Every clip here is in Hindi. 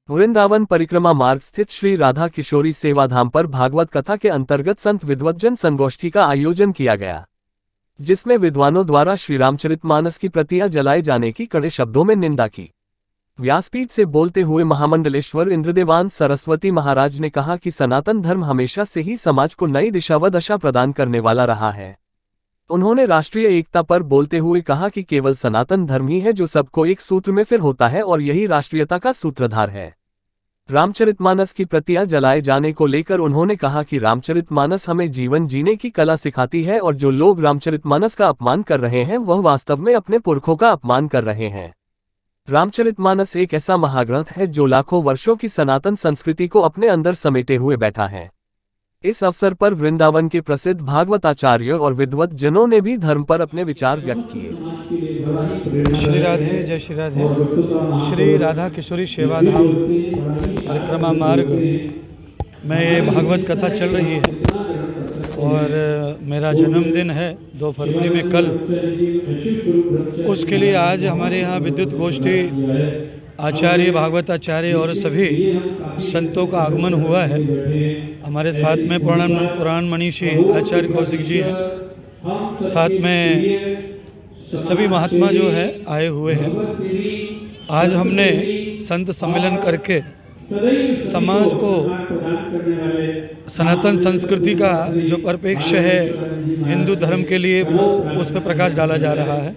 वृंदावन परिक्रमा मार्ग स्थित श्री राधा किशोरी सेवाधाम पर भागवत कथा के अंतर्गत संत विद्वज्जन संगोष्ठी का आयोजन किया गया, जिसमें विद्वानों द्वारा श्री रामचरितमानस की प्रतियां जलाए जाने की कड़े शब्दों में निंदा की। व्यासपीठ से बोलते हुए महामंडलेश्वर इंद्रदेवान सरस्वती महाराज ने कहा कि सनातन धर्म हमेशा से ही समाज को नई दिशा व दशा प्रदान करने वाला रहा है। उन्होंने राष्ट्रीय एकता पर बोलते हुए कहा कि केवल सनातन धर्म ही है जो सबको एक सूत्र में फिर होता है और यही राष्ट्रीयता का सूत्रधार है। रामचरितमानस की प्रतियां जलाए जाने को लेकर उन्होंने कहा कि रामचरितमानस हमें जीवन जीने की कला सिखाती है और जो लोग रामचरितमानस का अपमान कर रहे हैं वह वास्तव में अपने पुरखों का अपमान कर रहे हैं। रामचरितमानस एक ऐसा महाग्रंथ है जो लाखों वर्षों की सनातन संस्कृति को अपने अंदर समेटे हुए बैठा है। इस अवसर पर वृंदावन के प्रसिद्ध भागवताचार्य और विद्वत जनों ने भी धर्म पर अपने विचार व्यक्त किए। श्री राधे जय श्री राधे। श्री राधा किशोरी सेवाधाम परिक्रमा मार्ग में ये भागवत कथा चल रही है और मेरा जन्मदिन है 2 फरवरी में कल। उसके लिए आज हमारे यहाँ विद्युत गोष्ठी आचार्य भागवताचार्य और सभी संतों का आगमन हुआ है। हमारे साथ में पुराण मनीषी आचार्य कौशिक जी हैं, साथ में सभी महात्मा जो है आए हुए हैं। आज हमने संत सम्मेलन करके समाज को सनातन संस्कृति का जो परिप्रेक्ष्य है हिंदू धर्म के लिए वो उस पर प्रकाश डाला जा रहा है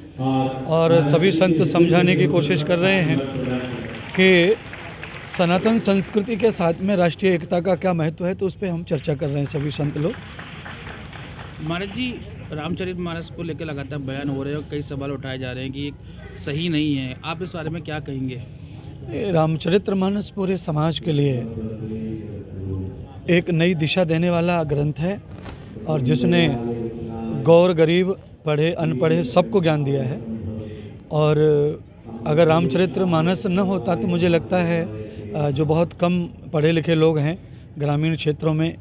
और सभी संत समझाने की कोशिश कर रहे हैं कि सनातन संस्कृति के साथ में राष्ट्रीय एकता का क्या महत्व है, तो उस पर हम चर्चा कर रहे हैं सभी संत लोग। महाराज जी, रामचरितमानस को लेकर लगातार बयान हो रहे हैं और कई सवाल उठाए जा रहे हैं कि सही नहीं है, आप इस बारे में क्या कहेंगे? रामचरितमानस पूरे समाज के लिए एक नई दिशा देने वाला ग्रंथ है और जिसने गौर गरीब पढ़े अनपढ़े सबको ज्ञान दिया है। और अगर रामचरितमानस न होता तो मुझे लगता है जो बहुत कम पढ़े लिखे लोग हैं ग्रामीण क्षेत्रों में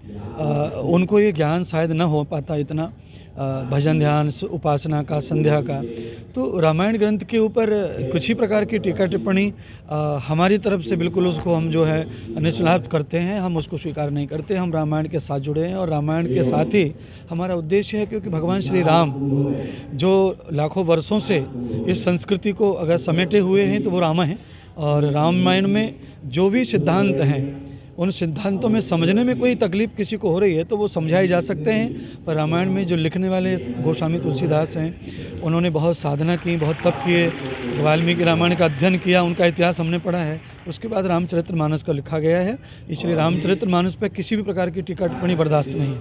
उनको ये ज्ञान शायद न हो पाता इतना भजन ध्यान उपासना का संध्या का। तो रामायण ग्रंथ के ऊपर कुछ ही प्रकार की टीका टिप्पणी हमारी तरफ से बिल्कुल उसको हम जो है निष्लाभ करते हैं, हम उसको स्वीकार नहीं करते। हम रामायण के साथ जुड़े हैं और रामायण के साथ ही हमारा उद्देश्य है, क्योंकि भगवान श्री राम जो लाखों वर्षों से इस संस्कृति को अगर समेटे हुए हैं तो वो राम हैं। और रामायण में जो भी सिद्धांत हैं उन सिद्धांतों में समझने में कोई तकलीफ़ किसी को हो रही है तो वो समझाए जा सकते हैं। पर रामायण में जो लिखने वाले गोस्वामी तुलसीदास हैं उन्होंने बहुत साधना की, बहुत तप किए, वाल्मीकि रामायण का अध्ययन किया, उनका इतिहास हमने पढ़ा है। उसके बाद रामचरितमानस का लिखा गया है। इसलिए रामचरितमानस पर किसी भी प्रकार की टीका टिप्पणी बर्दाश्त नहीं है।